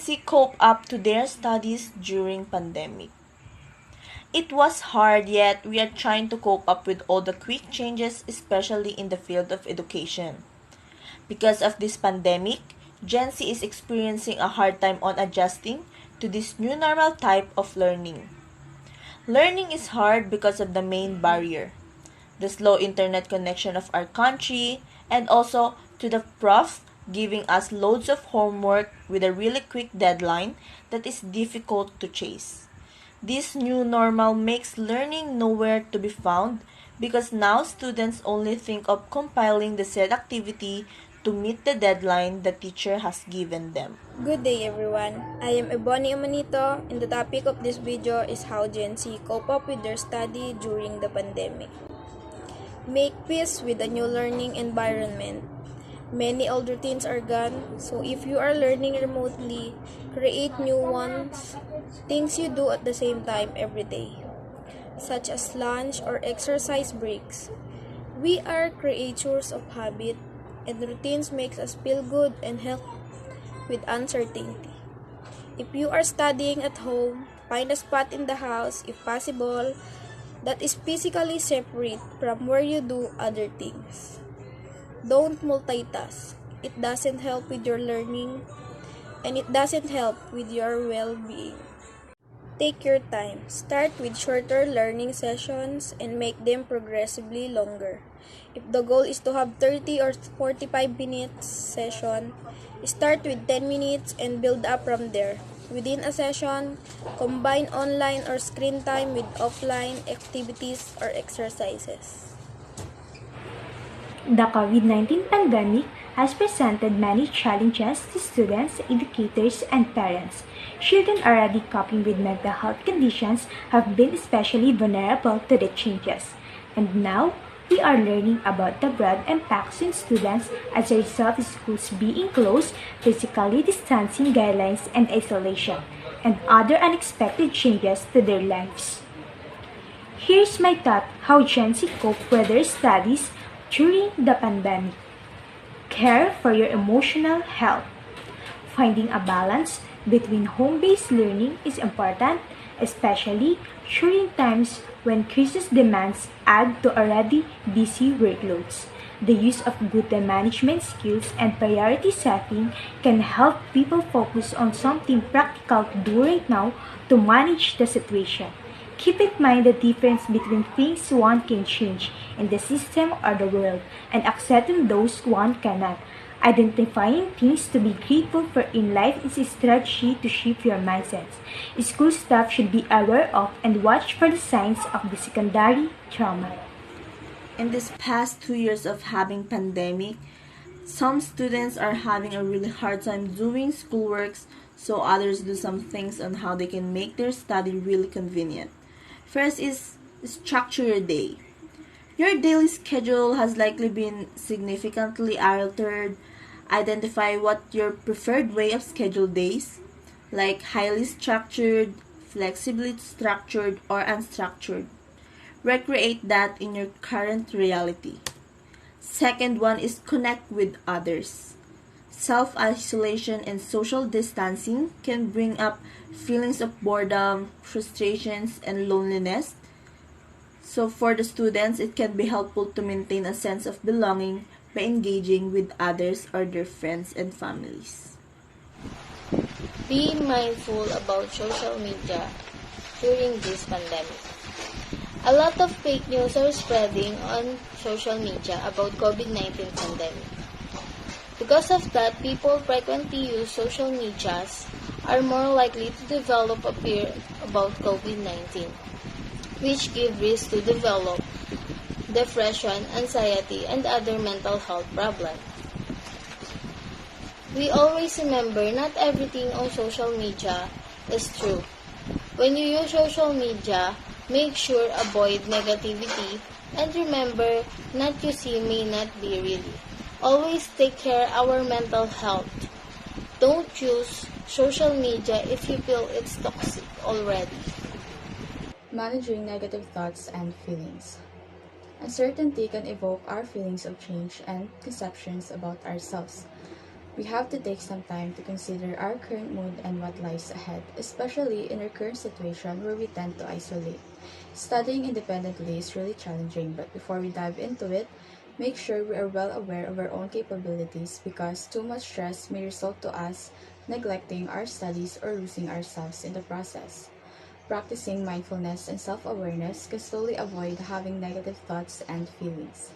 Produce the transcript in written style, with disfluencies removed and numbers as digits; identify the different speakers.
Speaker 1: Z cope up to their studies during pandemic? It was hard, yet we are trying to cope up with all the quick changes, especially in the field of education. Because of this pandemic, Gen Z is experiencing a hard time on adjusting to this new normal type of learning. Learning is hard because of the main barrier, the slow internet connection of our country, and also to the prof giving us loads of homework with a really quick deadline that is difficult to chase. This new normal makes learning nowhere to be found because now students only think of compiling the said activity to meet the deadline the teacher has given them.
Speaker 2: Good day everyone. I am Ebony Amanito and the topic of this video is how Gen Z cope up with their study during the pandemic. Make peace with the new learning environment. Many old routines are gone, so if you are learning remotely, create new ones, things you do at the same time every day, such as lunch or exercise breaks. We are creatures of habit, and routines makes us feel good and help with uncertainty. If you are studying at home, find a spot in the house, if possible, that is physically separate from where you do other things. Don't multitask. It doesn't help with your learning and it doesn't help with your well-being. Take your time. Start with shorter learning sessions and make them progressively longer. If the goal is to have 30 or 45 minutes session, start with 10 minutes and build up from there. Within a session, combine online or screen time with offline activities or exercises.
Speaker 3: The COVID-19 pandemic has presented many challenges to students, educators, and parents. Children already coping with mental health conditions have been especially vulnerable to the changes. And now, we are learning about the broad impacts on students as a result of schools being closed, physically distancing guidelines and isolation, and other unexpected changes to their lives. Here's my thought how Gen Z cope with their studies during the pandemic. Care for your emotional health. Finding a balance between home-based learning is important, especially during times when crisis demands add to already busy workloads. The use of good time management skills and priority setting can help people focus on something practical to do right now to manage the situation. Keep in mind the difference between things one can change in the system or the world and accepting those one cannot. Identifying things to be grateful for in life is a strategy to shift your mindsets. School staff should be aware of and watch for the signs of the secondary trauma.
Speaker 1: In this past 2 years of having pandemic, some students are having a really hard time doing schoolworks, so others do some things on how they can make their study really convenient. First is structure your day. Your daily schedule has likely been significantly altered. Identify what your preferred way of scheduled days, like highly structured, flexibly structured, or unstructured. Recreate that in your current reality. Second one is connect with others. Self-isolation and social distancing can bring up feelings of boredom, frustrations, and loneliness. So for the students, it can be helpful to maintain a sense of belonging by engaging with others or their friends and families.
Speaker 4: Be mindful about social media during this pandemic. A lot of fake news are spreading on social media about COVID-19 pandemic. Because of that, people frequently use social medias are more likely to develop a fear about COVID-19, which give risk to develop depression, anxiety, and other mental health problems. We always remember not everything on social media is true. When you use social media, make sure avoid negativity and remember not you see may not be really. Always take care our mental health. Don't use social media if you feel it's toxic already.
Speaker 5: Managing negative thoughts and feelings. Uncertainty can evoke our feelings of change and conceptions about ourselves. We have to take some time to consider our current mood and what lies ahead, especially in our current situation where we tend to isolate. Studying independently is really challenging, but before we dive into it, make sure we are well aware of our own capabilities because too much stress may result to us neglecting our studies or losing ourselves in the process. Practicing mindfulness and self-awareness can slowly avoid having negative thoughts and feelings.